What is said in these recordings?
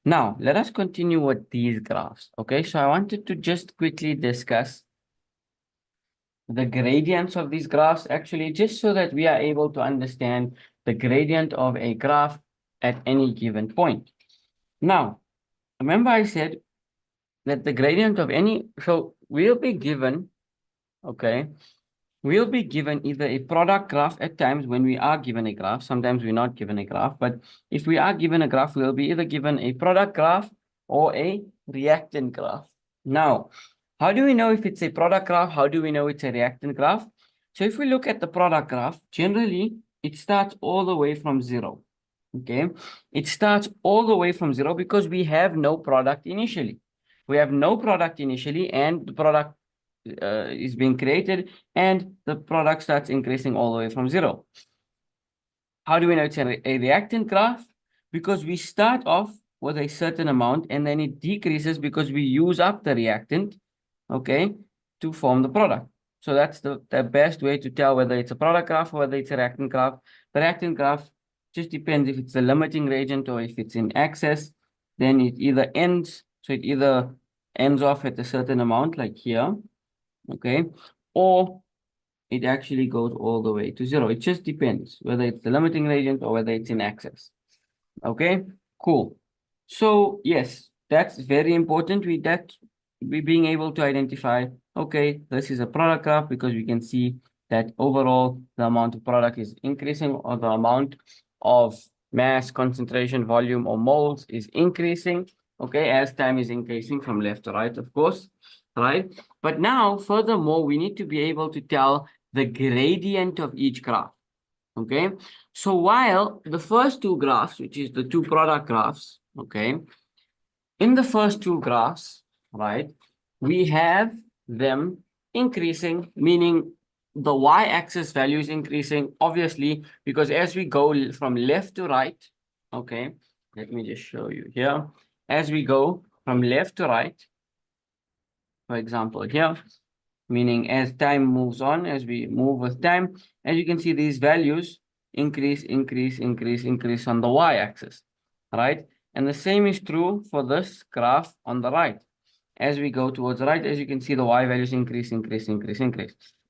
Now, let us continue with these graphs. Okay, so I wanted to just quickly discuss the gradients of these graphs, actually, just so that we are able to understand the gradient of a graph at any given point. Now, remember I said that the gradient of any, so we'll be given, okay, we'll be given either a product graph at times when we are given a graph. Sometimes we're not given a graph, but if we are given a graph, we'll be either given a product graph or a reactant graph. Now, how do we know if it's a product graph? How do we know it's a reactant graph? So if we look at the product graph, generally it starts all the way from 0. Okay, it starts all the way from 0 because we have no product initially. We have no product initially, and the product is being created, and the product starts increasing all the way from 0. How do we know it's a reactant graph? Because we start off with a certain amount, and then it decreases because we use up the reactant, okay, to form the product. So that's the best way to tell whether it's a product graph or whether it's a reactant graph. The reactant graph just depends if it's a limiting reagent or if it's in excess. Then it either ends, so it either ends off at a certain amount, like here, okay, or it actually goes all the way to 0. It just depends whether it's the limiting reagent or whether it's in excess. Okay, cool. So yes, that's very important. We being able to identify, okay, this is a product graph because we can see that overall the amount of product is increasing, or the amount of mass, concentration, volume, or moles is increasing, okay, as time is increasing from left to right, of course, right? But now, furthermore, we need to be able to tell the gradient of each graph, okay? So while the first two graphs, which is the two product graphs, okay, in the first two graphs, right, we have them increasing, meaning the y-axis value is increasing, obviously, because as we go from left to right, okay, let me just show you here. As we go from left to right, for example, here, meaning as time moves on, as we move with time, as you can see, these values increase on the y-axis, right? And the same is true for this graph on the right. As we go towards the right, as you can see, the y values increase.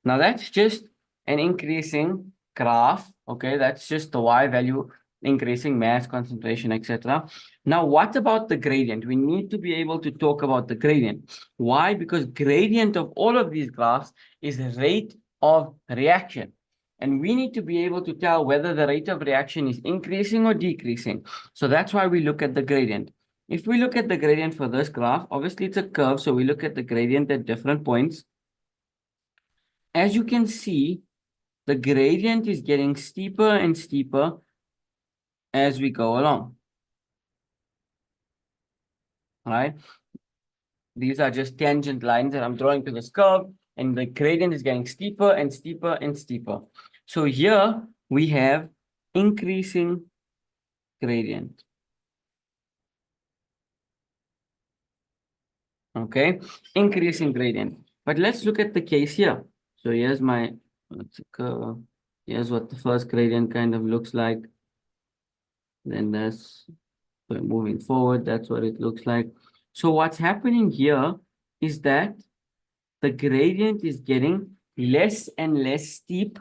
Now that's just an increasing graph, okay? That's just the y value increasing, mass, concentration, etc. Now, what about the gradient? We need to be able to talk about the gradient. Why? Because gradient of all of these graphs is the rate of reaction. And we need to be able to tell whether the rate of reaction is increasing or decreasing. So that's why we look at the gradient. If we look at the gradient for this graph, obviously it's a curve, so we look at the gradient at different points. As you can see, the gradient is getting steeper and steeper as we go along. Right? These are just tangent lines that I'm drawing to this curve, and the gradient is getting steeper and steeper and steeper. So here we have increasing gradient. Okay, increasing gradient. But let's look at the case here. So here's my curve. Here's what the first gradient kind of looks like. Then that's moving forward, that's what it looks like. So what's happening here is that the gradient is getting less and less steep,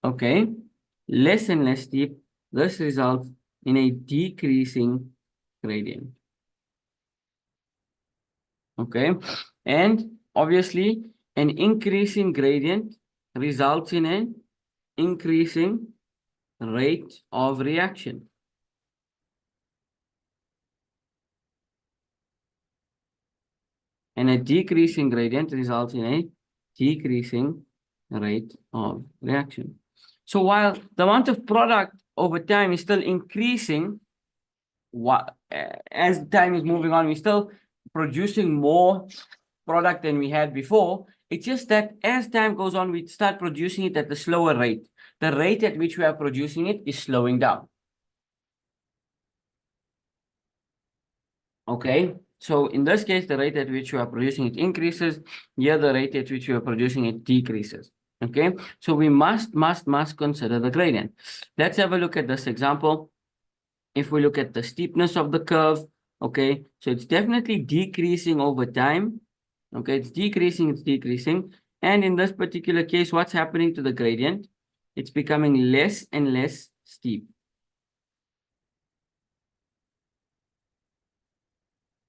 okay? Less and less steep. This results in a decreasing gradient, okay? And obviously, an increasing gradient results in an increasing rate of reaction. And a decreasing gradient results in a decreasing rate of reaction. So while the amount of product over time is still increasing, as time is moving on, we're still producing more product than we had before. It's just that as time goes on, we start producing it at a slower rate. The rate at which we are producing it is slowing down. Okay, so in this case, the rate at which you are producing it increases. Here, the rate at which you are producing it decreases. Okay, so we must consider the gradient. Let's have a look at this example. if we look at the steepness of the curve, okay, so it's definitely decreasing over time. Okay, it's decreasing. And in this particular case, what's happening to the gradient? It's becoming less and less steep.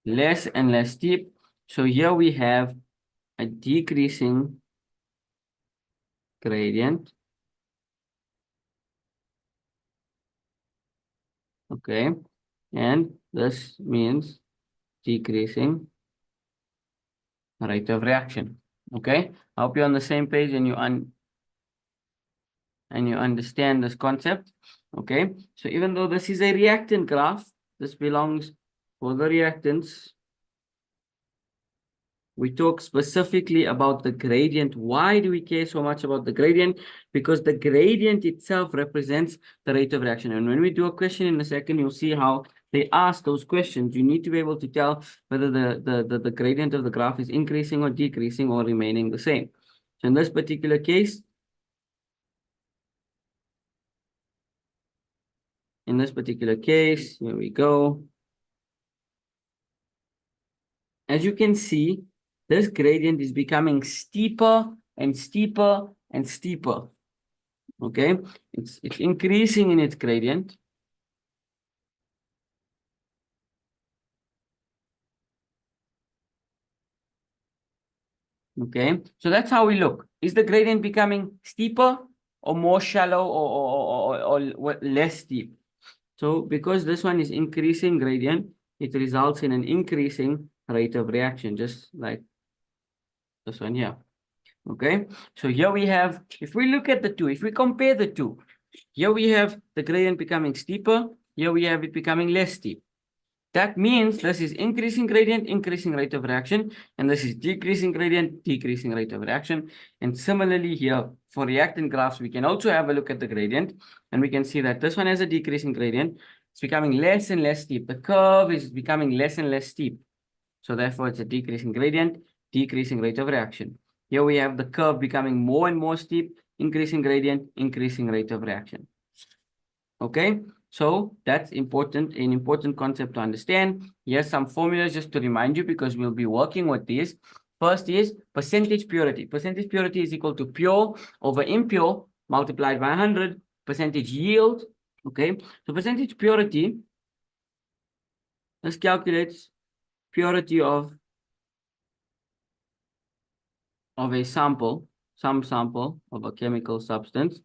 Less and less steep. So here we have a decreasing gradient. Okay, and this means decreasing rate of reaction. Okay, I hope you're on the same page and you understand this concept. Okay, so even though this is a reactant graph, this belongs for the reactants. We talk specifically about the gradient. Why do we care so much about the gradient? Because the gradient itself represents the rate of reaction. And when we do a question in a second, you'll see how they ask those questions. You need to be able to tell whether the gradient of the graph is increasing or decreasing or remaining the same. So in this particular case, here we go. As you can see, this gradient is becoming steeper and steeper and steeper. Okay, it's increasing in its gradient. Okay, so that's how we look. Is the gradient becoming steeper or more shallow or less steep? So because this one is increasing gradient, it results in an increasing rate of reaction, just like this one here. Okay, so here we have, if we look at the two, if we compare the two, here we have the gradient becoming steeper, here we have it becoming less steep. That means this is increasing gradient, increasing rate of reaction, and this is decreasing gradient, decreasing rate of reaction. And similarly here, for reactant graphs, we can also have a look at the gradient, and we can see that this one has a decreasing gradient. It's becoming less and less steep. The curve is becoming less and less steep. So therefore, it's a decreasing gradient, decreasing rate of reaction. Here we have the curve becoming more and more steep, increasing gradient, increasing rate of reaction. Okay, so that's important, an important concept to understand. Here's some formulas just to remind you because we'll be working with these. First is percentage purity. Percentage purity is equal to pure over impure multiplied by 100. Percentage yield. Okay, so percentage purity, this calculates purity of a sample, some sample of a chemical substance.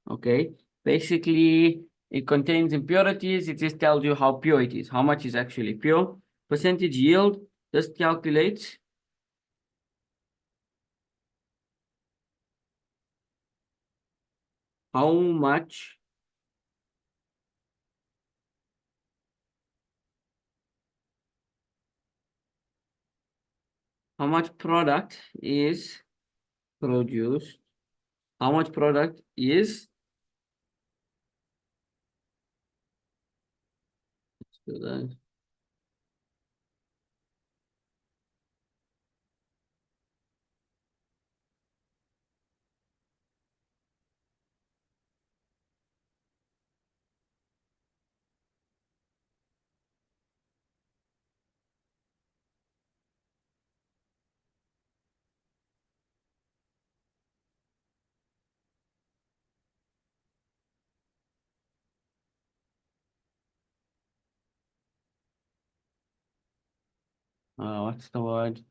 Okay, basically it contains impurities. It just tells you how pure it is, how much is actually pure. Percentage yield, this calculates how much product is produced, how much product is, let's do that. What's the word?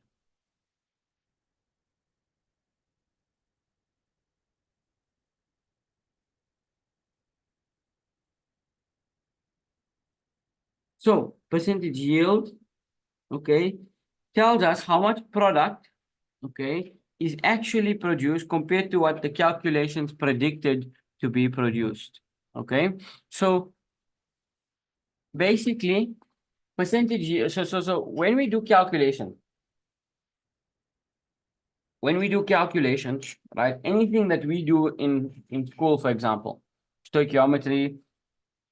So percentage yield, okay, tells us how much product, okay, is actually produced compared to what the calculations predicted to be produced. Okay, so basically percentage, so when we do calculation, right, anything that we do in school, for example, stoichiometry,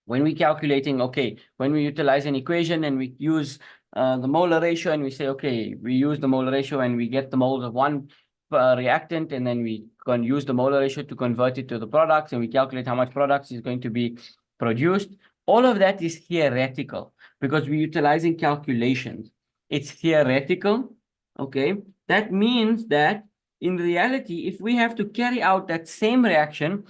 when we're calculating, okay, when we utilize an equation and we use the molar ratio and we say, okay, we use the molar ratio and we get the moles of one reactant, and then we can use the molar ratio to convert it to the products, and we calculate how much products is going to be produced. all of that is theoretical because we're utilizing calculations. It's theoretical, okay? That means that in reality, if we have to carry out that same reaction,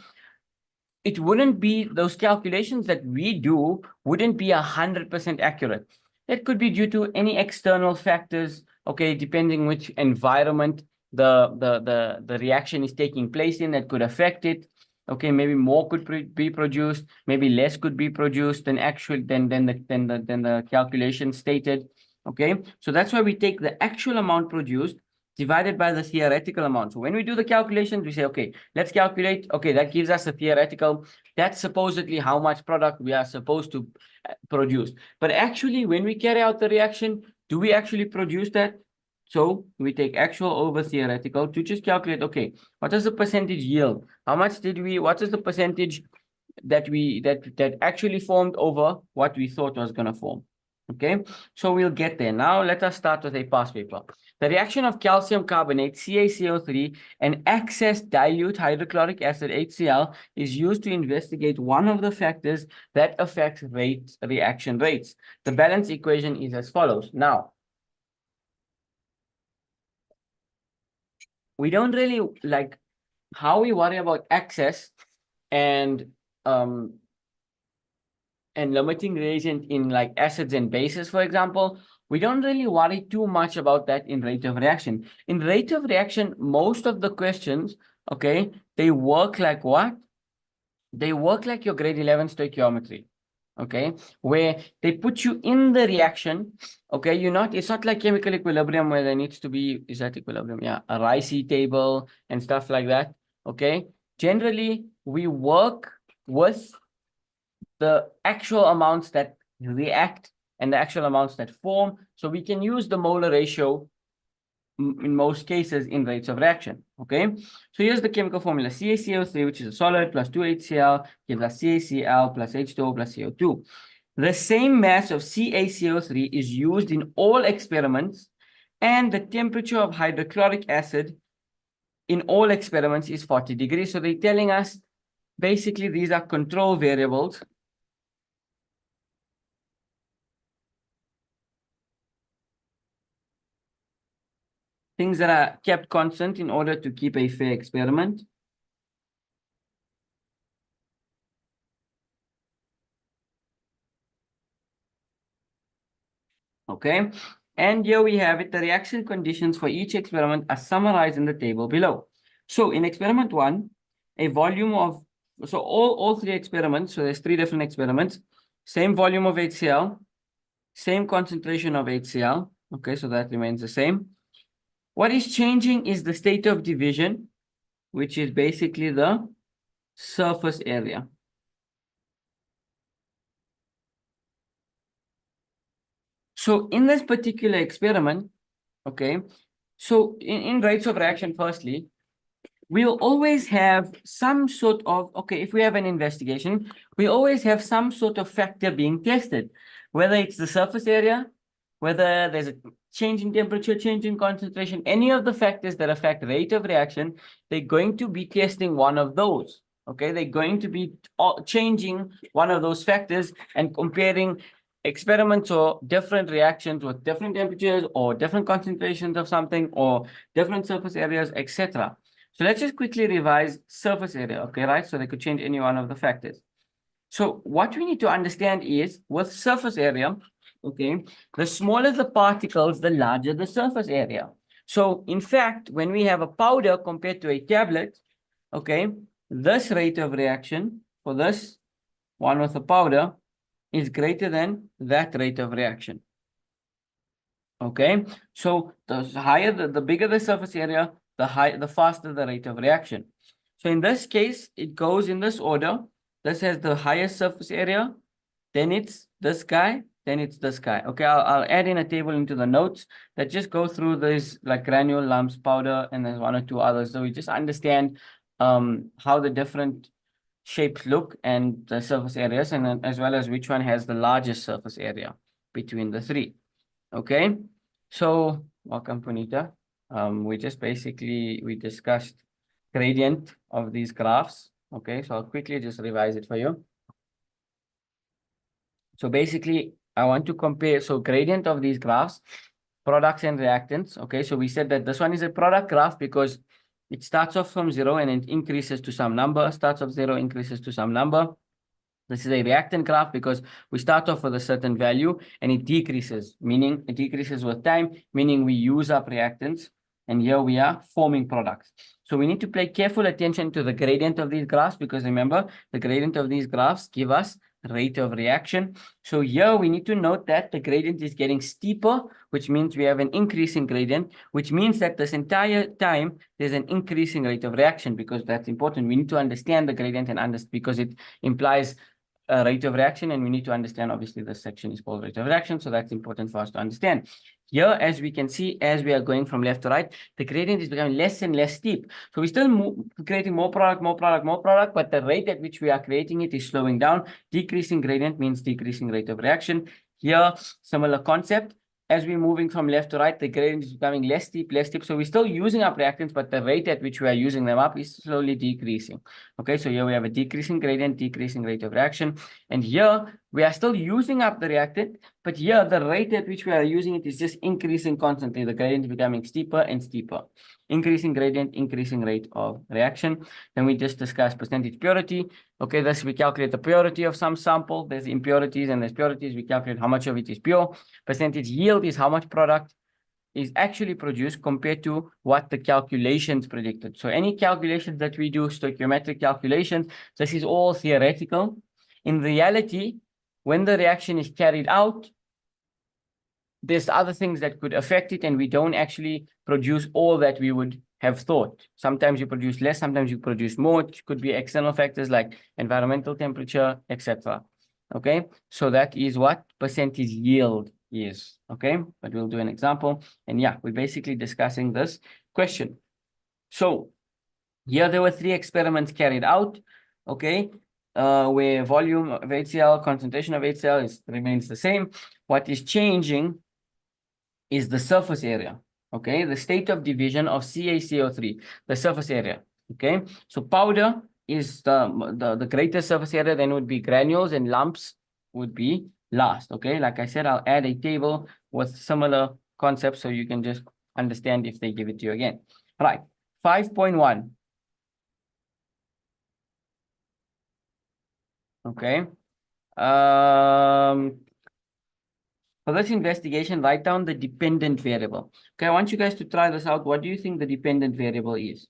it wouldn't be, those calculations that we do wouldn't be 100% accurate. It could be due to any external factors, okay, depending which environment the reaction is taking place in, that could affect it. Okay, maybe more could be produced, maybe less could be produced than actual than the calculation stated. Okay, so that's why we take the actual amount produced divided by the theoretical amount. So when we do the calculations, we say, okay, let's calculate. Okay, that gives us a theoretical. That's supposedly how much product we are supposed to produce. But actually, when we carry out the reaction, do we actually produce that? So we take actual over theoretical to just calculate, okay, what is the percentage yield? How much did we, what is the percentage that actually formed over what we thought was going to form? Okay, so we'll get there. Now let us start with a past paper. The reaction of calcium carbonate, CaCO3, and excess dilute hydrochloric acid, HCl, is used to investigate one of the factors that affects reaction rates. The balance equation is as follows. Now, we don't really like how we worry about excess and limiting reagent in like acids and bases, for example. We don't really worry too much about that in rate of reaction. In rate of reaction, most of the questions, okay, they work like what? They work like your grade 11 stoichiometry, okay, where they put you in the reaction, okay, it's not like chemical equilibrium where there needs to be, is that equilibrium? Yeah, a Ricey table and stuff like that, okay? Generally, we work with the actual amounts that react and the actual amounts that form. So we can use the molar ratio in most cases in rates of reaction, okay? So here's the chemical formula. CaCO3, which is a solid, plus 2HCl, gives us CaCl plus H2O plus CO2. The same mass of CaCO3 is used in all experiments, and the temperature of hydrochloric acid in all experiments is 40 degrees. So they're telling us, basically, these are control variables. Things that are kept constant in order to keep a fair experiment. Okay, and here we have it. The reaction conditions for each experiment are summarized in the table below. So in experiment 1, a volume of, so all three experiments, so there's 3 different experiments, same volume of HCl, same concentration of HCl. Okay, so that remains the same. What is changing is the state of division, which is basically the surface area. So in this particular experiment, okay, so in rates of reaction, firstly, we'll always have some sort of, okay, if we have an investigation, we always have some sort of factor being tested, whether it's the surface area, whether there's a change in temperature, change in concentration, any of the factors that affect rate of reaction, they're going to be testing one of those. Okay, they're going to be changing one of those factors and comparing experiments or different reactions with different temperatures or different concentrations of something or different surface areas, etc. So let's just quickly revise surface area, okay, right? So they could change any one of the factors. So what we need to understand is with surface area, okay, the smaller the particles, the larger the surface area. So in fact, when we have a powder compared to a tablet, okay, this rate of reaction for this one with a powder is greater than that rate of reaction. Okay, so the higher, the bigger the surface area, the faster the rate of reaction. So in this case, it goes in this order. This has the highest surface area, then it's this guy, then it's this guy. Okay, I'll add in a table into the notes that just go through this like granule, lumps, powder, and then 1 or 2 others. So we just understand how the different shapes look and the surface areas, and then as well as which one has the largest surface area between the 3. Okay, so welcome, Punita. We just basically, we discussed gradient of these graphs. Okay, so I'll quickly just revise it for you. So basically, I want to compare, so gradient of these graphs, products and reactants. Okay, so we said that this one is a product graph because it starts off from 0 and it increases to some number, starts off 0, increases to some number. This is a reactant graph because we start off with a certain value and it decreases, meaning it decreases with time, meaning we use up reactants. And here we are forming products. So we need to pay careful attention to the gradient of these graphs because remember, the gradient of these graphs give us rate of reaction. So here we need to note that the gradient is getting steeper, which means we have an increasing gradient, which means that this entire time there's an increasing rate of reaction because that's important. We need to understand the gradient and understand because it implies rate of reaction, and we need to understand, obviously, this section is called rate of reaction, so that's important for us to understand. Here, as we can see, as we are going from left to right, the gradient is becoming less and less steep. So we're still creating more product, but the rate at which we are creating it is slowing down. Decreasing gradient means decreasing rate of reaction. Here, similar concept. As we're moving from left to right, the gradient is becoming less steep, less steep. So we're still using up reactants, but the rate at which we are using them up is slowly decreasing. Okay, so here we have a decreasing gradient, decreasing rate of reaction. And here we are still using up the reactant, but here the rate at which we are using it is just increasing constantly. The gradient is becoming steeper and steeper. Increasing gradient, increasing rate of reaction. Then we just discussed percentage purity. Okay, thus we calculate the purity of some sample. There's impurities and there's purities. We calculate how much of it is pure. Percentage yield is how much product is actually produced compared to what the calculations predicted. So any calculations that we do, stoichiometric calculations, this is all theoretical. In reality, when the reaction is carried out, there's other things that could affect it, and we don't actually produce all that we would have thought. Sometimes you produce less, sometimes you produce more. It could be external factors like environmental temperature, etc. Okay, so that is what percentage yield is. Okay, but we'll do an example. And yeah, we're basically discussing this question. So here there were 3 experiments carried out. Okay, where volume of HCl, concentration of HCl remains the same. What is changing is the surface area, okay? The state of division of CaCO3, the surface area, okay? So powder is the greatest surface area, then would be granules, and lumps would be last, okay? Like I said, I'll add a table with similar concepts so you can just understand if they give it to you again. All right, 5.1. Okay. For this investigation, write down the dependent variable. Okay, I want you guys to try this out. What do you think the dependent variable is?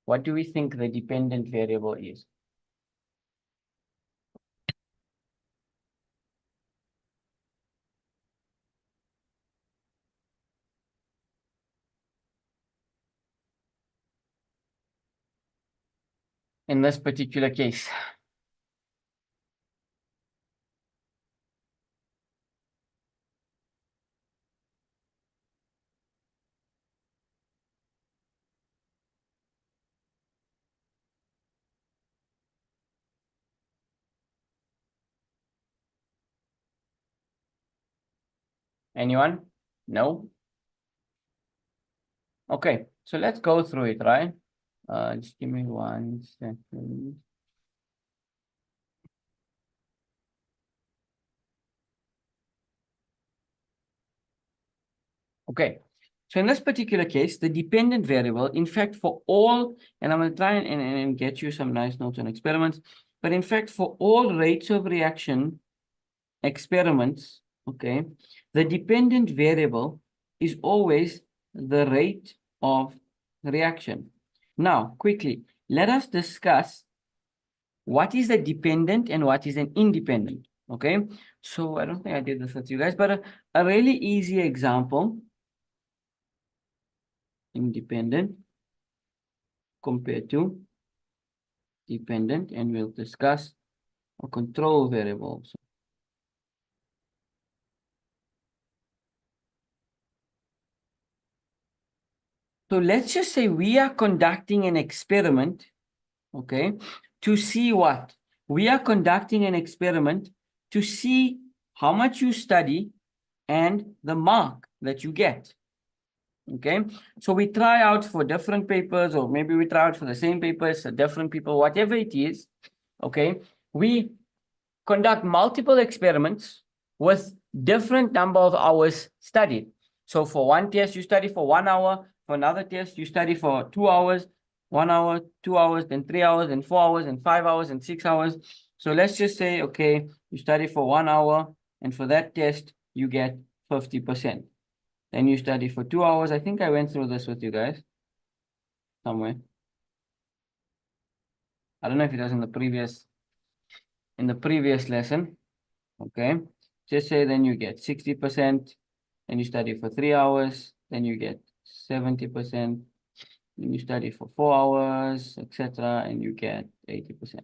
What do we think the dependent variable is? In this particular case. Anyone? No? Okay, so let's go through it, right? Just give me 1 second. Okay, so in this particular case, the dependent variable, in fact, for all, and I'm going to try and get you some nice notes on experiments, but in fact, for all rates of reaction experiments, okay, the dependent variable is always the rate of reaction. Now, quickly, let us discuss what is a dependent and what is an independent, okay? So I don't think I did this with you guys, but a really easy example, independent compared to dependent, and we'll discuss a control variable. So let's just say we are conducting an experiment, okay, to see what? We are conducting an experiment to see how much you study and the mark that you get, okay? So we try out for different papers, or maybe we try out for the same papers, different people, whatever it is, okay? we conduct multiple experiments with different number of hours studied. So for one test, you study for 1 hour. For another test, you study for 2 hours, 1 hour, 2 hours, then 3 hours, then 4 hours, and 5 hours, and 6 hours. So let's just say, okay, you study for 1 hour, and for that test, you get 50%. Then you study for 2 hours. I think I went through this with you guys somewhere. I don't know if it was in the previous lesson. Okay, just say then you get 60%, then you study for 3 hours, then you get 70%, then you study for 4 hours, etc., and you get 80%.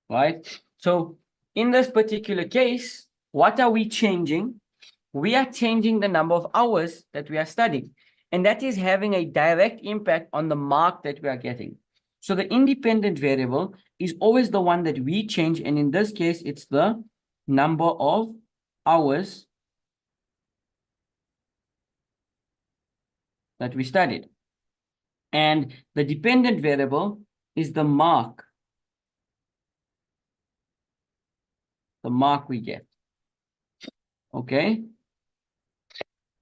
Right? So in this particular case, what are we changing? We are changing the number of hours that we are studying, and that is having a direct impact on the mark that we are getting. So the independent variable is always the one that we change, and in this case, it's the number of hours that we studied. And the dependent variable is the mark we get. Okay?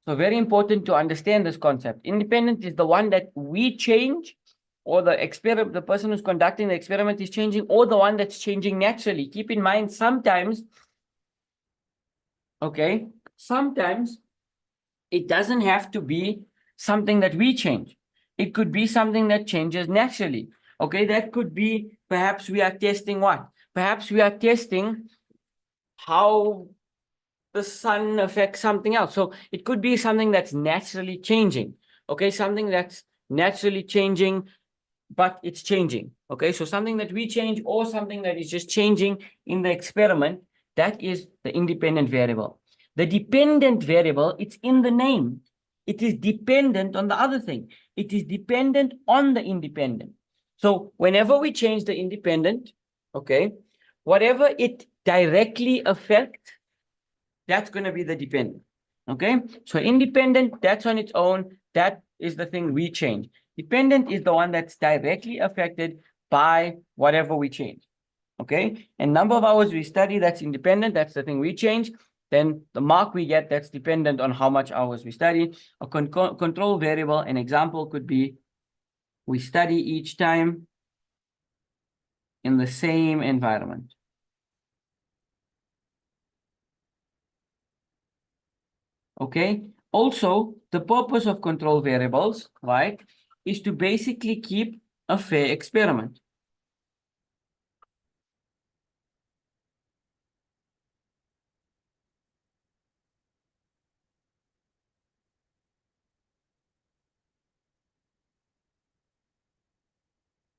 So very important to understand this concept. Independent is the one that we change, or the person who's conducting the experiment is changing, or the one that's changing naturally. Keep in mind, sometimes, okay, sometimes it doesn't have to be something that we change. It could be something that changes naturally. Okay, that could be, perhaps we are testing what? Perhaps we are testing how the sun affects something else. So it could be something that's naturally changing. Okay, something that's naturally changing, but it's changing. Okay, so something that we change, or something that is just changing in the experiment, that is the independent variable. The dependent variable, it's in the name. It is dependent on the other thing. It is dependent on the independent. So whenever we change the independent, okay, whatever it directly affects, that's going to be the dependent. Okay, so independent, that's on its own. That is the thing we change. Dependent is the one that's directly affected by whatever we change. Okay, and number of hours we study, that's independent. That's the thing we change. Then the mark we get, that's dependent on how much hours we study. A control variable, an example could be, we study each time in the same environment. Okay, also the purpose of control variables, right, is to basically keep a fair experiment.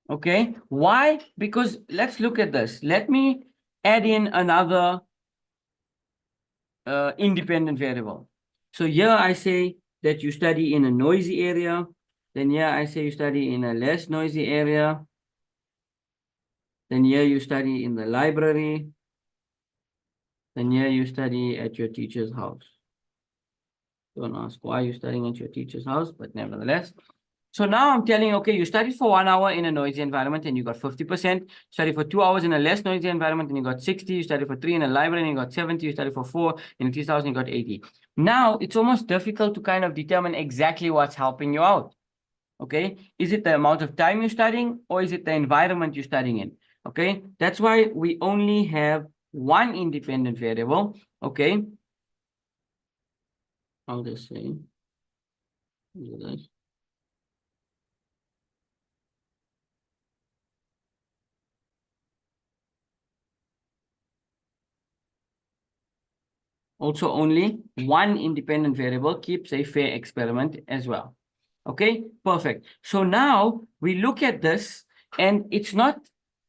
Okay, why? Because let's look at this. Let me add in another independent variable. So here I say that you study in a noisy area. Then here I say you study in a less noisy area. Then here you study in the library. Then here you study at your teacher's house. Don't ask why you're studying at your teacher's house, but nevertheless. So now I'm telling you, okay, you studied for 1 hour in a noisy environment and you got 50%. Study for 2 hours in a less noisy environment and you got 60. You study for 3 in a library and you got 70. You study for 4 in a teacher's house and you got 80. Now it's almost difficult to kind of determine exactly what's helping you out. Okay, is it the amount of time you're studying, or is it the environment you're studying in? Okay, that's why we only have one independent variable. Okay, I'll just say this. Also, only one independent variable keeps a fair experiment as well. Okay, perfect. So now we look at this, and it's not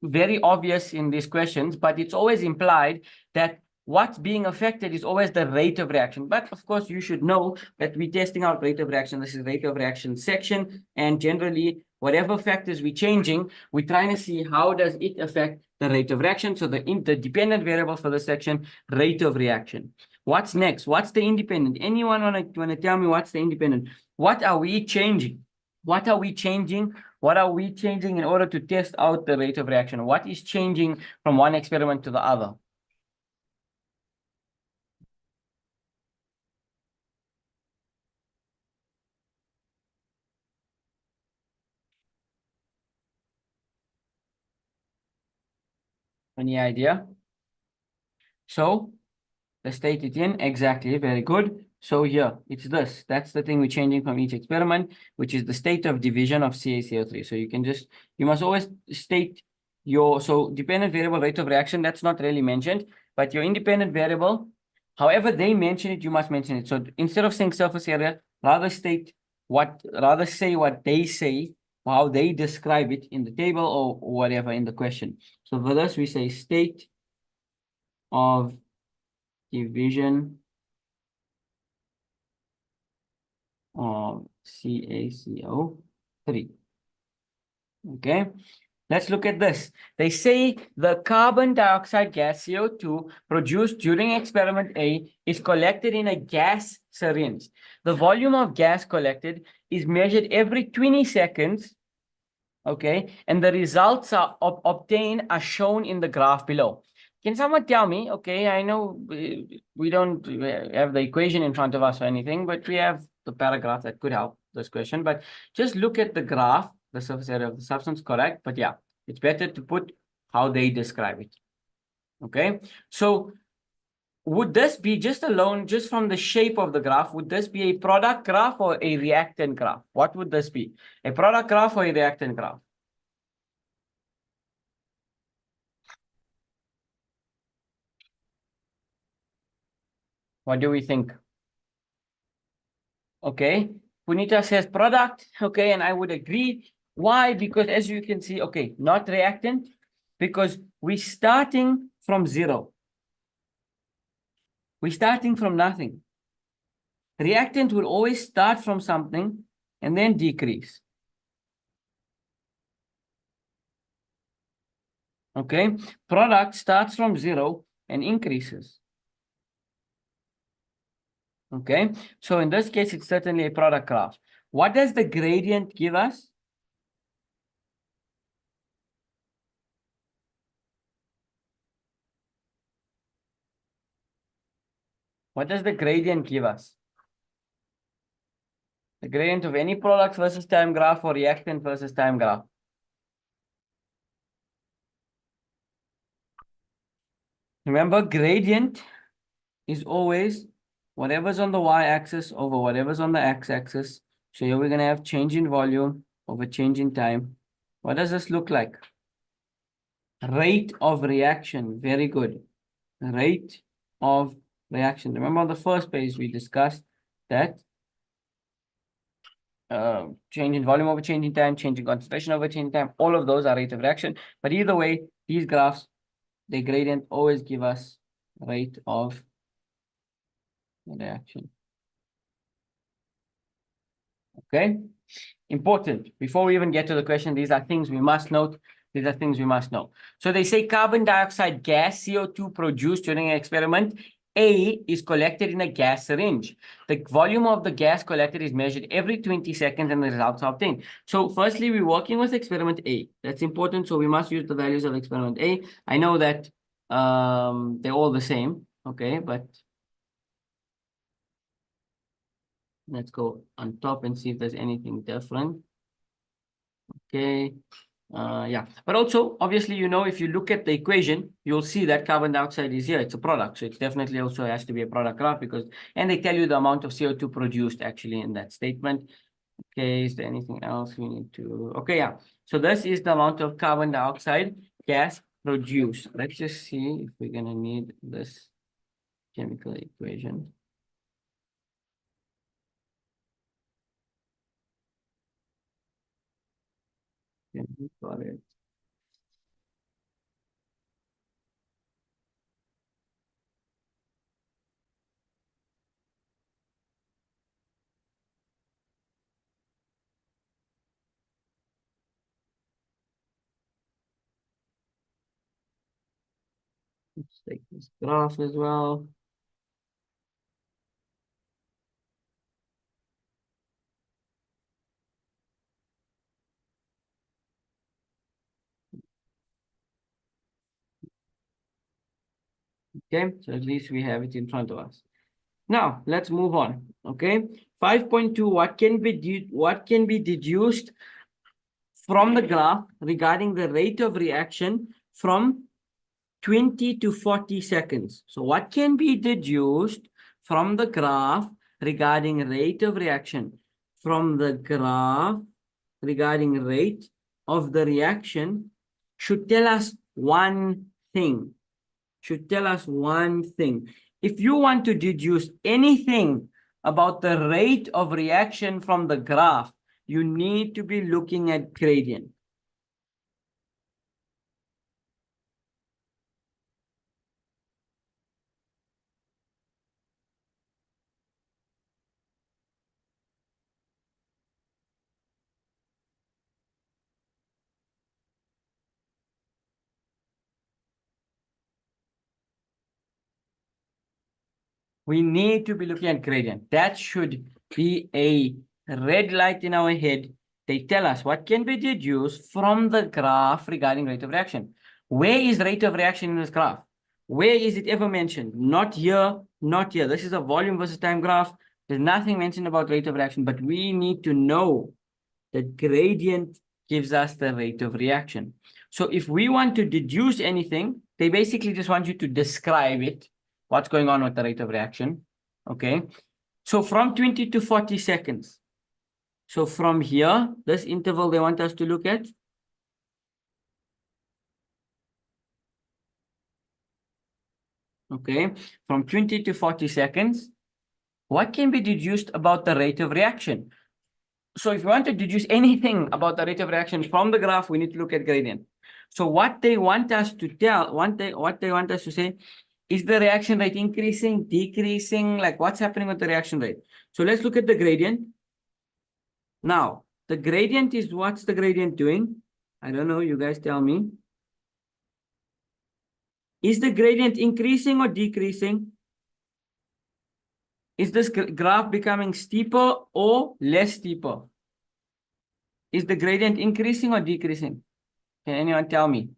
very obvious in these questions, but it's always implied that what's being affected is always the rate of reaction. But of course, you should know that we're testing out rate of reaction. This is rate of reaction section, and generally, whatever factors we're changing, we're trying to see how does it affect the rate of reaction. So the dependent variable for the section, rate of reaction. What's next? What's the independent? Anyone want to tell me what's the independent? What are we changing? What are we changing? What are we changing in order to test out the rate of reaction? What is changing from one experiment to the other? Any idea? So let's state it in exactly. Very good. So here it's this. That's the thing we're changing from each experiment, which is the state of division of CaCO3. So you must always state your, so dependent variable rate of reaction, that's not really mentioned, but your independent variable, however they mention it, you must mention it. So instead of saying surface area, rather say what they say, how they describe it in the table or whatever in the question. So for this, we say state of division of CaCO3. Okay, let's look at this. They say the carbon dioxide gas CO2 produced during experiment A is collected in a gas syringe. The volume of gas collected is measured every 20 seconds. Okay, and the results are obtained are shown in the graph below. Can someone tell me? Okay, I know we don't have the equation in front of us or anything, but we have the paragraph that could help this question. But just look at the graph, the surface area of the substance, correct? But yeah, it's better to put how they describe it. Okay, so would this be just alone, just from the shape of the graph, would this be a product graph or a reactant graph? What would this be? A product graph or a reactant graph? What do we think? Okay, Punita says product. Okay, and I would agree. Why? Because as you can see, okay, not reactant, because we're starting from zero. We're starting from nothing. Reactant will always start from something and then decrease. Okay, product starts from zero and increases. Okay, so in this case, it's certainly a product graph. What does the gradient give us? What does the gradient give us? The gradient of any product versus time graph or reactant versus time graph. Remember, gradient is always whatever's on the y-axis over whatever's on the x-axis. So here we're going to have change in volume over change in time. What does this look like? Rate of reaction. Very good. Rate of reaction. Remember on the first page we discussed that change in volume over change in time, change in concentration over change in time. All of those are rate of reaction. But either way, these graphs, the gradient always give us rate of reaction. Okay, important. Before we even get to the question, these are things we must note. These are things we must know. So they say carbon dioxide gas, CO2 produced during an experiment A is collected in a gas syringe. The volume of the gas collected is measured every 20 seconds and the results are obtained. So firstly, we're working with experiment A. That's important. So we must use the values of experiment A. I know that they're all the same. Okay, but let's go on top and see if there's anything different. Okay. Yeah, but also obviously, if you look at the equation, you'll see that carbon dioxide is here. It's a product, so it definitely also has to be a product graph and they tell you the amount of CO2 produced actually in that statement. Okay, is there anything else we need to? Okay, yeah. So this is the amount of carbon dioxide gas produced. Let's just see if we're gonna need this chemical equation. Got it. Let's take this graph as well. Okay, so at least we have it in front of us. Now let's move on. Okay, 5.2. What can be deduced from the graph regarding the rate of reaction from 20 to 40 seconds? So what can be deduced from the graph regarding rate of reaction from the graph regarding rate of the reaction should tell us one thing. Should tell us one thing. If you want to deduce anything about the rate of reaction from the graph, you need to be looking at gradient. We need to be looking at gradient. That should be a red light in our head. They tell us what can be deduced from the graph regarding rate of reaction. Where is rate of reaction in this graph? Where is it ever mentioned? Not here, not here. This is a volume versus time graph. There's nothing mentioned about rate of reaction, but we need to know that gradient gives us the rate of reaction. So if we want to deduce anything, they basically just want you to describe it, what's going on with the rate of reaction. Okay. So from 20 to 40 seconds. So from here, this interval they want us to look at. Okay. From 20 to 40 seconds. What can be deduced about the rate of reaction? So if you want to deduce anything about the rate of reaction from the graph, we need to look at gradient. So what they want us to tell, what they want us to say, is the reaction rate increasing, decreasing? Like what's happening with the reaction rate? So let's look at the gradient. Now, the gradient is, what's the gradient doing? I don't know, you guys tell me. Is the gradient increasing or decreasing? Is this graph becoming steeper or less steeper? Is the gradient increasing or decreasing? Can anyone tell me?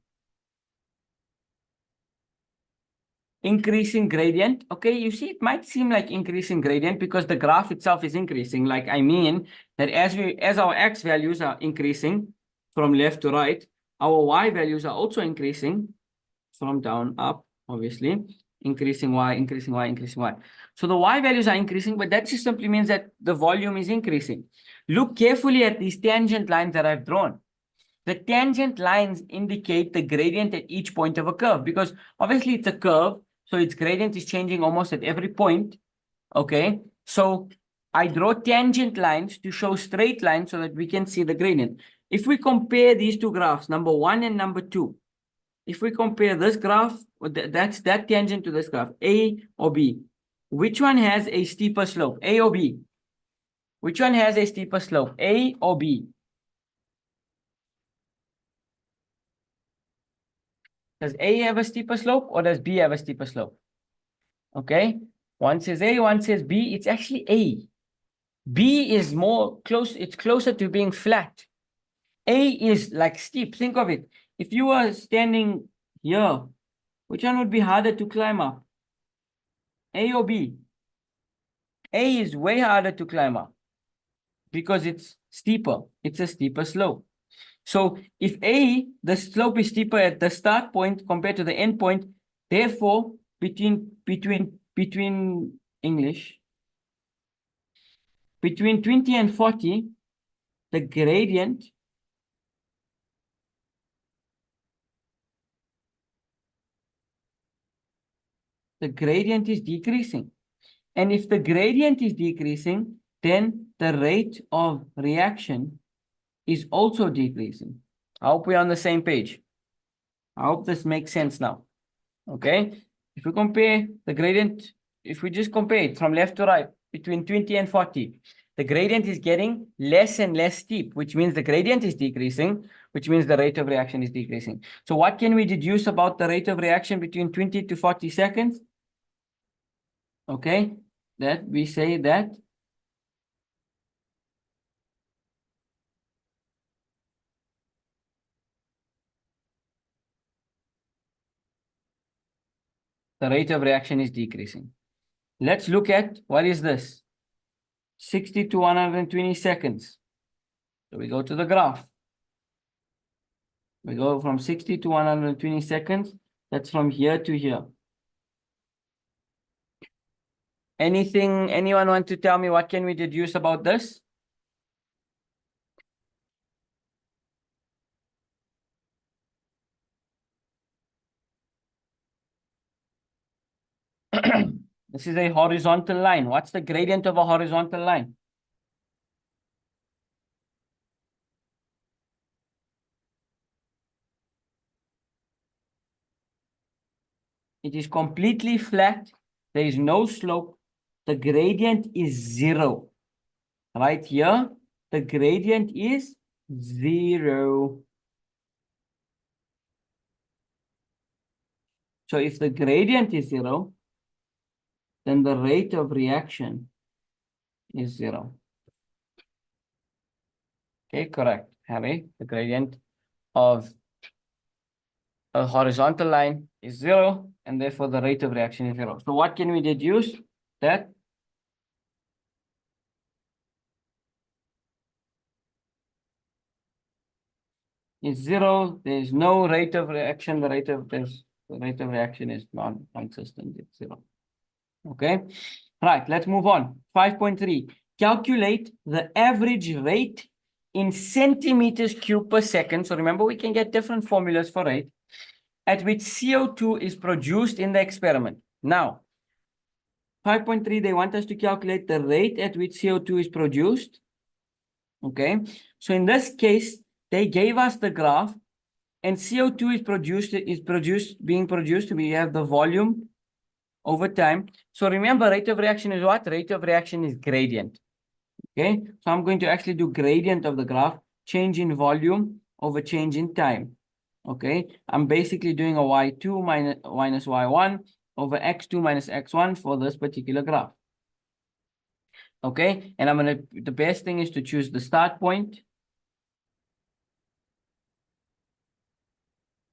Increasing gradient. Okay, you see, it might seem like increasing gradient because the graph itself is increasing. Like, I mean that as our x values are increasing from left to right, our y values are also increasing from down up, obviously, increasing y, increasing y, increasing y. So the y values are increasing, but that just simply means that the volume is increasing. Look carefully at these tangent lines that I've drawn. The tangent lines indicate the gradient at each point of a curve because obviously it's a curve, so its gradient is changing almost at every point. Okay, so I draw tangent lines to show straight lines so that we can see the gradient. If we compare these two graphs, number 1 and number 2, if we compare this graph, that's that tangent to this graph, A or B, which one has a steeper slope, A or B? Which one has a steeper slope, A or B? Does A have a steeper slope or does B have a steeper slope? Okay, one says A, one says B. It's actually A. B is more close, it's closer to being flat. A is like steep. Think of it. If you were standing here, which one would be harder to climb up? A or B? A is way harder to climb up because it's steeper. It's a steeper slope. So if A, the slope is steeper at the start point compared to the end point, therefore, between English, between 20 and 40, the gradient is decreasing. And if the gradient is decreasing, then the rate of reaction is also decreasing. I hope we're on the same page. I hope this makes sense now. Okay. If we compare the gradient, if we just compare it from left to right between 20 and 40, the gradient is getting less and less steep, which means the gradient is decreasing, which means the rate of reaction is decreasing. So what can we deduce about the rate of reaction between 20 to 40 seconds? Okay, that we say that the rate of reaction is decreasing. Let's look at what is this? 60 to 120 seconds. So we go to the graph. We go from 60 to 120 seconds. That's from here to here. Anyone want to tell me what can we deduce about this? This is a horizontal line. What's the gradient of a horizontal line? It is completely flat. There is no slope. The gradient is 0. Right here, the gradient is 0. So if the gradient is 0, then the rate of reaction is 0. Okay, correct, Harry. The gradient of a horizontal line is 0, and therefore the rate of reaction is 0. So what can we deduce? That is 0. There is no rate of reaction. The rate of reaction is non-consistent. It's 0. Okay. Right. Let's move on. 5.3. Calculate the average rate in centimeters cubed per second. So remember, we can get different formulas for rate at which CO2 is produced in the experiment. Now, 5.3, they want us to calculate the rate at which CO2 is produced. Okay. So in this case, they gave us the graph, and CO2 is being produced. We have the volume over time. So remember, rate of reaction is what? Rate of reaction is gradient. Okay, so I'm going to actually do gradient of the graph, change in volume over change in time. Okay, I'm basically doing a y2 minus y1 over x2 minus x1 for this particular graph. Okay, and the best thing is to choose the start point.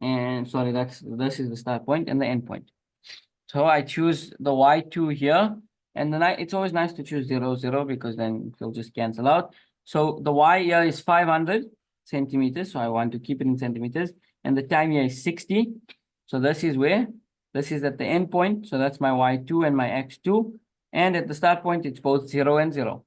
And sorry, this is the start point and the end point. So I choose the y2 here, and then it's always nice to choose 0, 0, because then it'll just cancel out. So the y here is 500 centimeters, so I want to keep it in centimeters, and the time here is 60. So this is where? This is at the end point, so that's my y2 and my x2, and at the start point, it's both 0 and 0.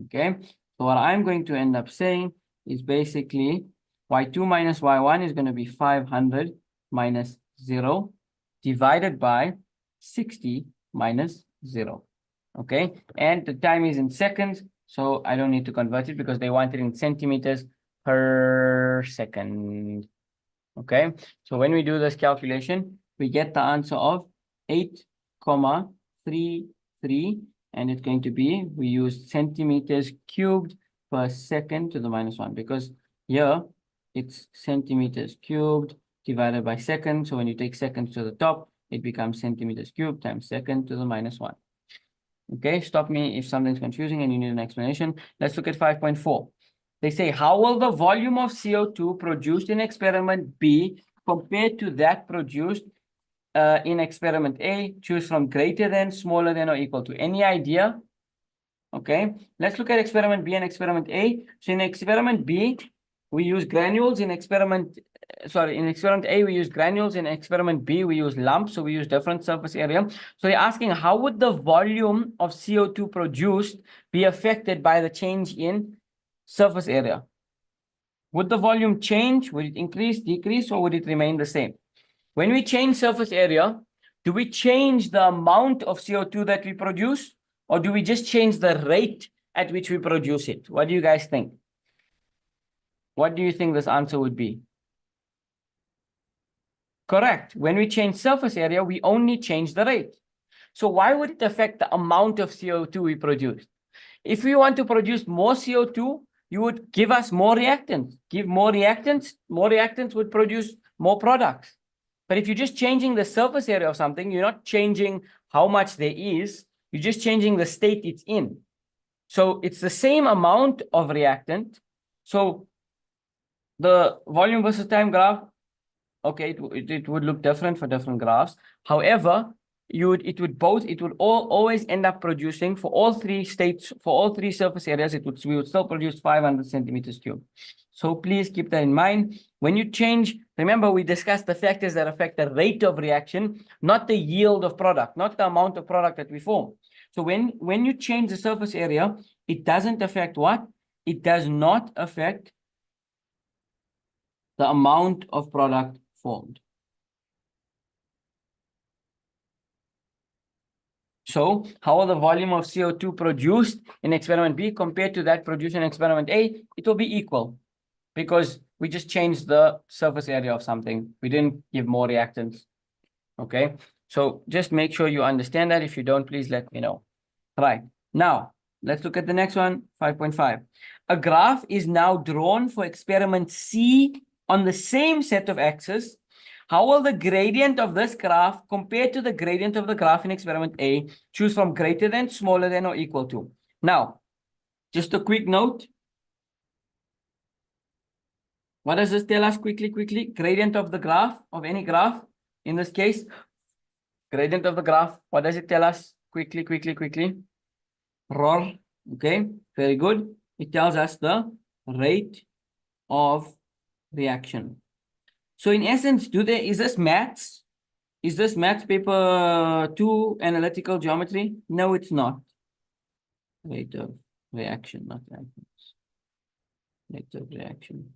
Okay, so what I'm going to end up saying is basically y2 minus y1 is going to be 500 minus 0 divided by 60 minus 0. Okay, and the time is in seconds, so I don't need to convert it because they want it in centimeters per second. Okay, so when we do this calculation, we get the answer of 8,33, and it's going to be, we use centimeters cubed per second to the minus 1, because here it's centimeters cubed divided by second. So when you take seconds to the top, it becomes centimeters cubed times second to the minus 1. Okay, stop me if something's confusing and you need an explanation. Let's look at 5.4. They say, how will the volume of CO2 produced in experiment B compared to that produced in experiment A? Choose from greater than, smaller than, or equal to. Any idea? Okay, let's look at experiment B and experiment A. So in experiment B, we use granules. In experiment A, we use granules. In experiment B, we use lumps. So we use different surface area. So they're asking, how would the volume of CO2 produced be affected by the change in surface area? Would the volume change? Would it increase, decrease, or would it remain the same? When we change surface area, do we change the amount of CO2 that we produce, or do we just change the rate at which we produce it? What do you guys think? What do you think this answer would be? Correct. When we change surface area, we only change the rate. So why would it affect the amount of CO2 we produce? If we want to produce more CO2, you would give us more reactants. Give more reactants would produce more products. But if you're just changing the surface area of something, you're not changing how much there is, you're just changing the state it's in. So it's the same amount of reactant. So the volume versus time graph Okay, it would look different for different graphs. However, it would always end up producing for all three states, for all three surface areas, we would still produce 500 centimeters cubed. So please keep that in mind. When you change, remember we discussed the factors that affect the rate of reaction, not the yield of product, not the amount of product that we form. So when you change the surface area, it doesn't affect what? It does not affect the amount of product formed. So how will the volume of CO2 produced in experiment B compared to that produced in experiment A? It will be equal because we just changed the surface area of something. We didn't give more reactants. Okay, so just make sure you understand that. If you don't, please let me know. Right, now let's look at the next one, 5.5. A graph is now drawn for experiment C on the same set of axes. How will the gradient of this graph compare to the gradient of the graph in experiment A? Choose from greater than, smaller than, or equal to. Now, just a quick note. What does this tell us quickly? Gradient of the graph, of any graph. In this case, gradient of the graph. What does it tell us? Quickly. ROR. Okay, very good. It tells us the rate of reaction. So in essence, is this maths? Is this maths paper 2 analytical geometry? No, it's not. Rate of reaction, not reactants. Rate of reaction.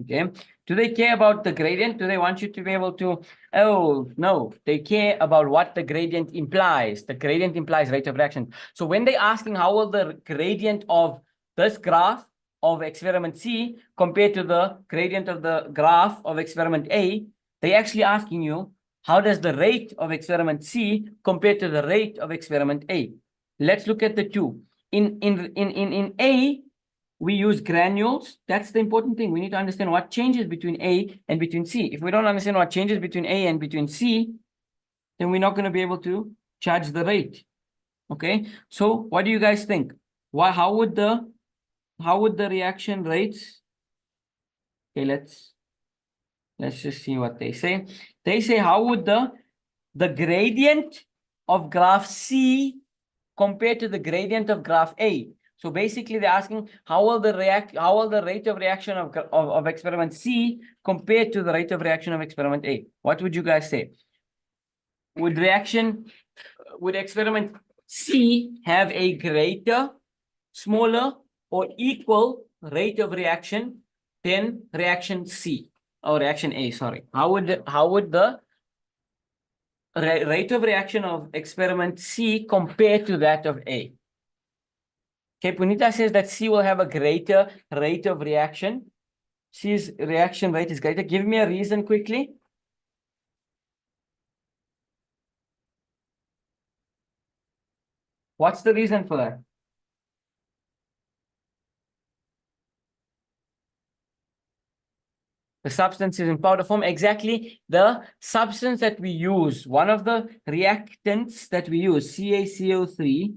Okay. Do they care about the gradient? Do they want you to be able to? Oh, no. They care about what the gradient implies. The gradient implies rate of reaction. So when they're asking how will the gradient of this graph of experiment C compared to the gradient of the graph of experiment A, they're actually asking you, how does the rate of experiment C compare to the rate of experiment A? Let's look at the two. In A, we use granules. That's the important thing. We need to understand what changes between A and between C. If we don't understand what changes between A and between C, then we're not going to be able to judge the rate. Okay. So what do you guys think? How would the reaction rates? Okay, let's just see what they say. They say, how would the gradient of graph C compare to the gradient of graph A? So basically they're asking how will the rate of reaction of experiment C compare to the rate of reaction of experiment A? What would you guys say? Would experiment C have a greater, smaller, or equal rate of reaction than reaction C or reaction A? Sorry. How would the rate of reaction of experiment C compare to that of A? Okay, Punita says that C will have a greater rate of reaction. C's reaction rate is greater. Give me a reason quickly. What's the reason for that? The substance is in powder form. Exactly the substance that we use, one of the reactants that we use, CaCO3,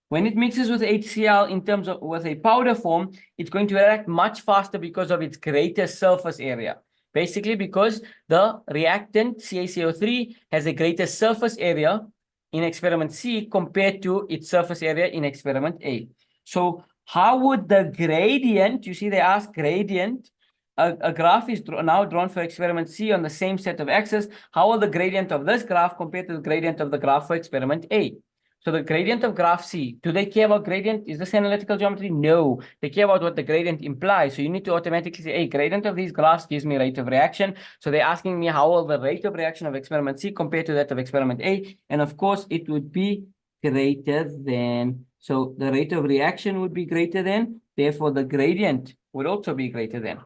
when it mixes with HCl in terms of with a powder form, it's going to react much faster because of its greater surface area. Basically, because the reactant CaCO3 has a greater surface area in experiment C compared to its surface area in experiment A. So how would the gradient, you see they ask gradient, a graph is now drawn for experiment C on the same set of axes. How will the gradient of this graph compare to the gradient of the graph for experiment A? So the gradient of graph C, do they care about gradient? Is this analytical geometry? No, they care about what the gradient implies. So you need to automatically say, hey, gradient of these graphs gives me rate of reaction. So they're asking me how will the rate of reaction of experiment C compare to that of experiment A? And of course, it would be greater than. So the rate of reaction would be greater than. Therefore, the gradient would also be greater than.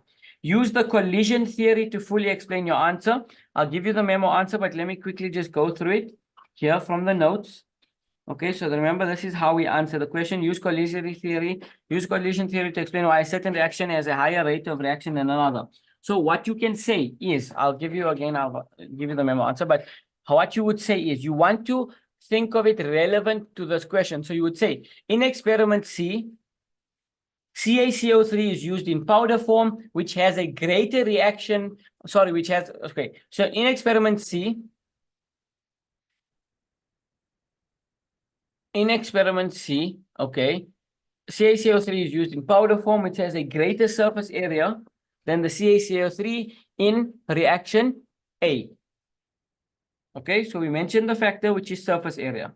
Use the collision theory to fully explain your answer. I'll give you the memo answer, but let me quickly just go through it here from the notes. Okay, so remember, this is how we answer the question. Use collision theory. Use collision theory to explain why a certain reaction has a higher rate of reaction than another. So what you can say is, I'll give you the memo answer, but what you would say is you want to think of it relevant to this question. So you would say, in experiment C, CaCO3 is used in powder form, which has a greater reaction, okay. So in experiment C, okay, CaCO3 is used in powder form, which has a greater surface area than the CaCO3 in reaction A. Okay, so we mentioned the factor, which is surface area.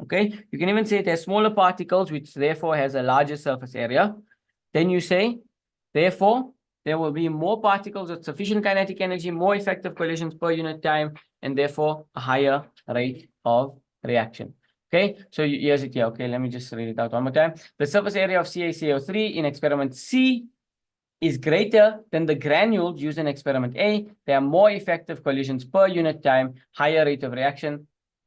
Okay, you can even say it has smaller particles, which therefore has a larger surface area. Then you say, therefore, there will be more particles with sufficient kinetic energy, more effective collisions per unit time, and therefore a higher rate of reaction. Okay, so here's it here. Okay, let me just read it out one more time. The surface area of CaCO3 in experiment C is greater than the granules used in experiment A. There are more effective collisions per unit time, higher rate of reaction,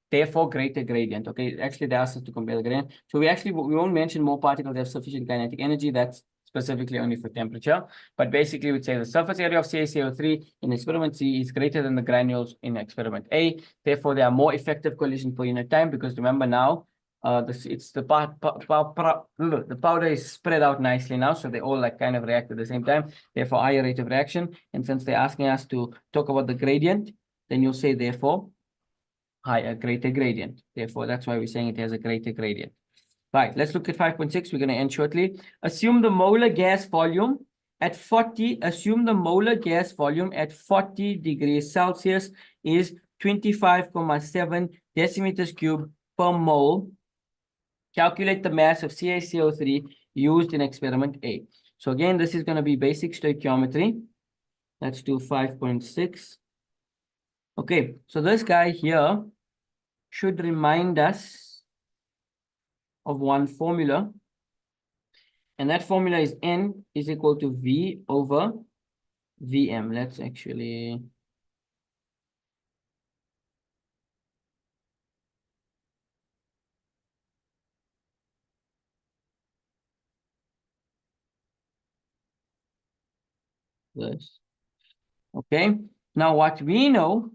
therefore greater gradient. Okay, actually they asked us to compare the gradient. So we won't mention more particles have sufficient kinetic energy. That's specifically only for temperature. But basically we'd say the surface area of CaCO3 in experiment C is greater than the granules in experiment A. Therefore, there are more effective collisions per unit time, because remember now, the powder is spread out nicely now, so they all like kind of react at the same time, therefore higher rate of reaction. And since they're asking us to talk about the gradient, then you'll say therefore greater gradient. Therefore, that's why we're saying it has a greater gradient. Right, let's look at 5.6. We're going to end shortly. Assume the molar gas volume at 40 degrees Celsius is 25.7 decimeters cubed per mole. Calculate the mass of CaCO3 used in experiment A. So again, this is going to be basic stoichiometry. Let's do 5.6. Okay, so this guy here should remind us of one formula. And that formula is N is equal to V over Vm. Let's actually... this. Okay, now what we know,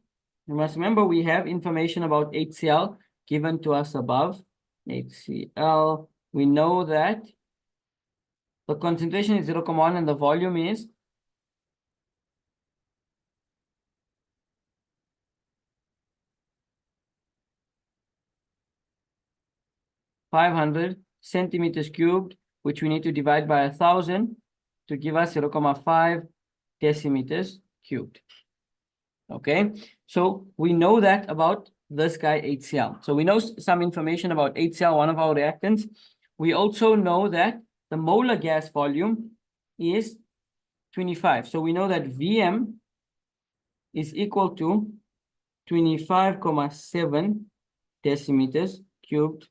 you must remember we have information about HCl given to us above. HCl, we know that the concentration is 0.1 and the volume is 500 centimeters cubed, which we need to divide by 1,000 to give us 0.5 decimeters cubed. Okay, so we know that about this guy HCl. So we know some information about HCl, one of our reactants. We also know that the molar gas volume is 25. So we know that Vm is equal to 25.7 decimeters cubed .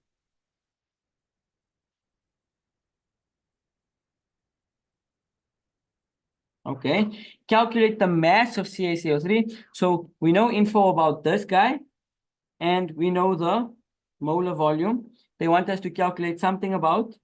Okay, calculate the mass of CaCO3. So we know info about this guy, and we know the molar volume. They want us to calculate something about,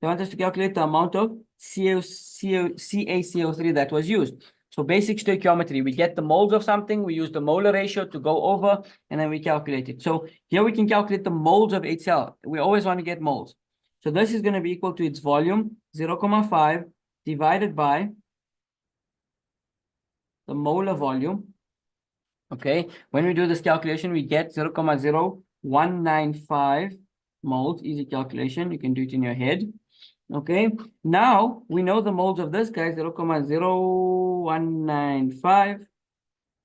they want us to calculate the amount of CaCO3 that was used. So basic stoichiometry, we get the moles of something, we use the molar ratio to go over, and then we calculate it. So here we can calculate the moles of HCl. We always want to get moles. So this is going to be equal to its volume, 0.5 divided by the molar volume. Okay, when we do this calculation, we get 0.0195 moles. Easy calculation, you can do it in your head. Okay, now we know the moles of this guy, 0.0195.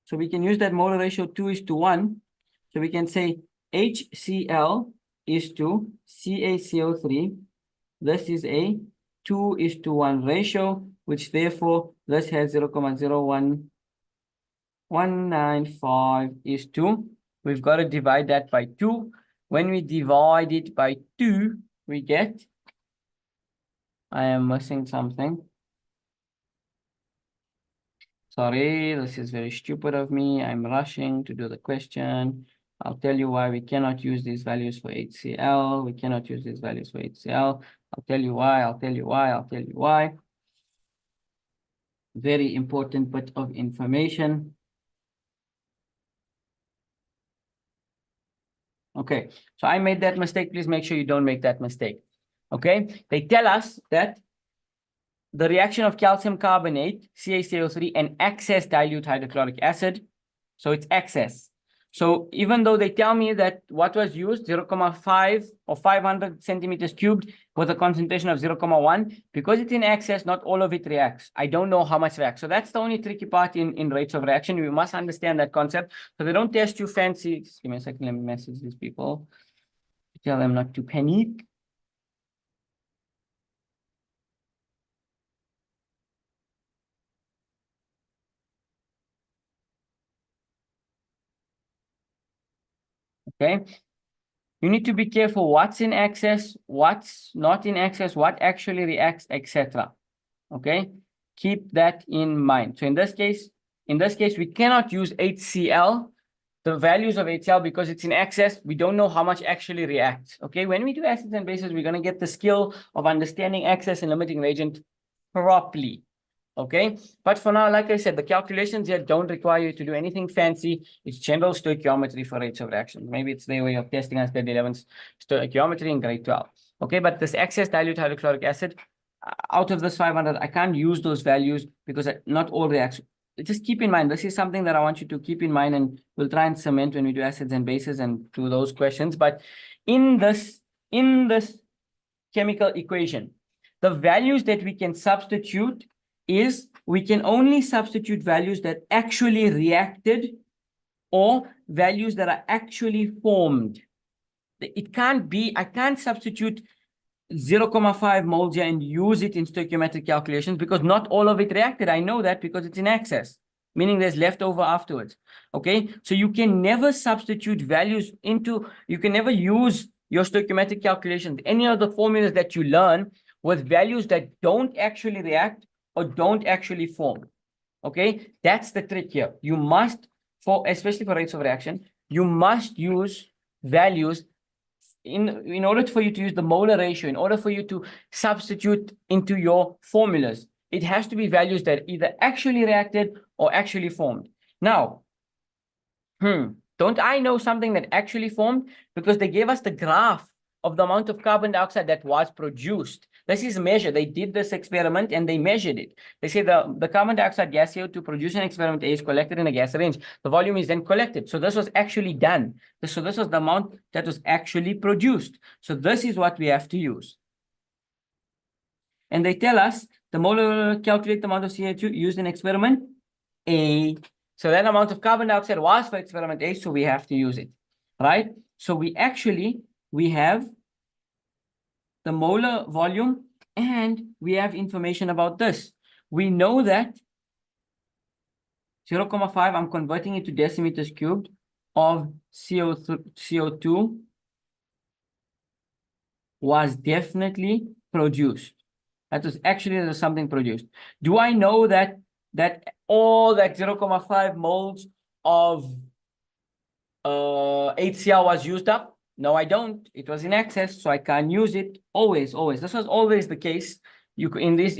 So we can use that molar ratio 2:1. So we can say HCl is to CaCO3. This is a 2:1 ratio, which therefore this has 0.0195 is 2. We've got to divide that by 2. When we divide it by 2, we get, I am missing something. Sorry, this is very stupid of me. I'm rushing to do the question. I'll tell you why we cannot use these values for HCl. We cannot use these values for HCl. I'll tell you why. I'll tell you why. I'll tell you why. Very important bit of information. Okay, so I made that mistake. Please make sure you don't make that mistake. Okay, they tell us that the reaction of calcium carbonate, CaCO3, and excess dilute hydrochloric acid. So it's excess. So even though they tell me that what was used, 0.5 or 500 centimeters cubed with a concentration of 0.1, because it's in excess, not all of it reacts. I don't know how much reacts. So that's the only tricky part in rates of reaction. We must understand that concept. So they don't test you fancy. Just give me a second, let me message these people. Tell them not to panic. Okay. You need to be careful what's in excess, what's not in excess, what actually reacts, etc. Okay, keep that in mind. So in this case, we cannot use HCl, the values of HCl, because it's in excess. We don't know how much actually reacts. Okay, when we do acids and bases, we're going to get the skill of understanding excess and limiting reagent properly. Okay, but for now, like I said, the calculations here don't require you to do anything fancy. It's general stoichiometry for rates of reaction. Maybe it's their way of testing us grade 11's stoichiometry in grade 12. Okay, but this excess dilute hydrochloric acid, out of this 500, I can't use those values because not all reacts. Just keep in mind, this is something that I want you to keep in mind, and we'll try and cement when we do acids and bases and do those questions. But in this chemical equation, the values that we can substitute is we can only substitute values that actually reacted or values that are actually formed. It can't be, I can't substitute 0.5 moles here and use it in stoichiometric calculations because not all of it reacted. I know that because it's in excess, meaning there's leftover afterwards. Okay, so you can never substitute values into, you can never use your stoichiometric calculations, any of the formulas that you learn, with values that don't actually react or don't actually form. Okay, that's the trick here. You must, especially for rates of reaction, you must use values in order for you to use the molar ratio, in order for you to substitute into your formulas. It has to be values that either actually reacted or actually formed. Now, don't I know something that actually formed? Because they gave us the graph of the amount of carbon dioxide that was produced. This is measured. They did this experiment and they measured it. They say the carbon dioxide gas CO2 produced in experiment A is collected in a gas range. The volume is then collected. So this was actually done. So this was the amount that was actually produced. So this is what we have to use. And they tell us the molar calculate the amount of CO2 used in experiment A. So that amount of carbon dioxide was for experiment A, so we have to use it, right? So we have the molar volume, and we have information about this. We know that 0.5, I'm converting it to decimeters cubed of CO2 was definitely produced. That was actually there's something produced. Do I know that all that 0.5 moles of HCl was used up? No, I don't. It was in excess, so I can't use it. Always. This was always the case. You in these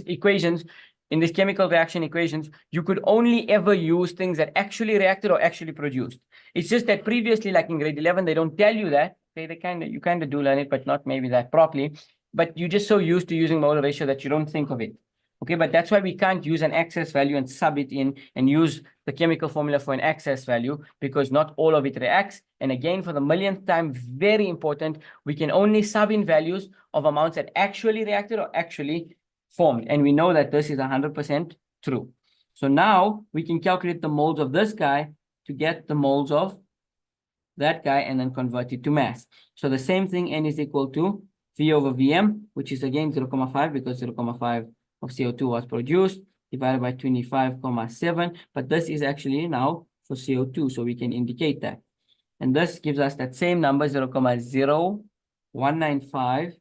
equations, in these chemical reaction equations, you could only ever use things that actually reacted or actually produced. It's just that previously, like in grade 11, they don't tell you that. You kind of do learn it, but not maybe that properly. But you're just so used to using molar ratio that you don't think of it. Okay, but that's why we can't use an excess value and sub it in and use the chemical formula for an excess value, because not all of it reacts. And again, for the millionth time, very important, we can only sub in values of amounts that actually reacted or actually formed. And we know that this is 100% true. So now we can calculate the moles of this guy to get the moles of that guy and then convert it to mass. So the same thing, N is equal to V over Vm, which is again 0.5 because 0.5 of CO2 was produced, divided by 25,7. But this is actually now for CO2, so we can indicate that. And this gives us that same number, 0.0195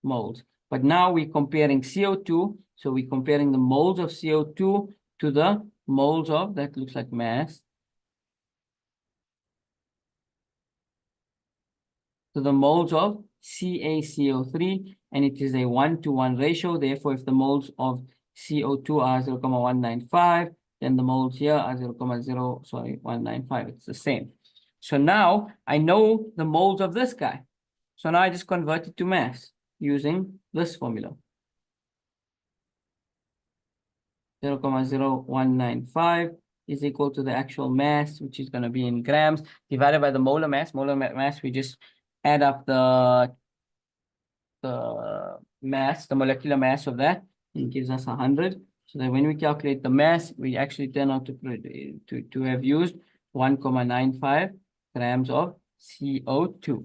moles. But now we're comparing CO2, so we're comparing the moles of CO2 to the moles of, that looks like mass, to the moles of CaCO3, and it is a 1-to-1 ratio. Therefore, if the moles of CO2 are 0.195, then the moles here are 195. It's the same. So now I know the moles of this guy. So now I just convert it to mass using this formula. 0.0195 is equal to the actual mass, which is going to be in grams, divided by the molar mass. Molar mass, we just add up the mass, the molecular mass of that, and it gives us 100. So that when we calculate the mass, we actually turn out to have used 1.95 grams of CO2.